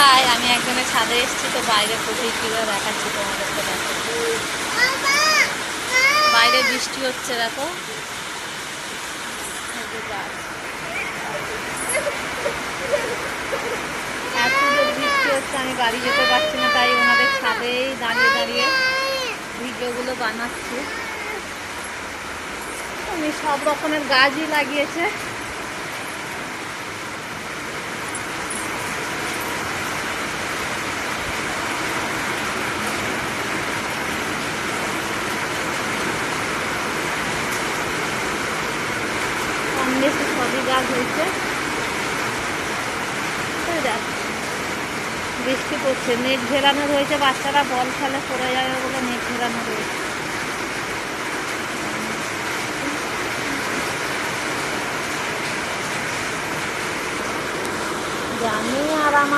High, আমি একজনের ছাদে এসেছি, তো বাইরে প্রকৃতিটা দেখাচ্ছি তোমাদেরকে। দেখো বাইরে বৃষ্টি হচ্ছে, দেখো এই যে গাছ। এত জোর বৃষ্টি হচ্ছে, আমি বাড়ি যেতে পারছি না, তাই ওনাদের ছাদেই দাঁড়িয়ে দাঁড়িয়ে ভিডিওগুলো বানাচ্ছি। উনি সব রকমের গাছই লাগিয়েছে। কম বেশি সবই গাছ হয়েছে। দেখ, বৃষ্টি পড়ছে, নেট ঘেরানো রয়েছে, বাচ্চারা বল খেলে পড়ে যাবে বলে নেট ঘেরানো রয়েছে। জানি আর আমার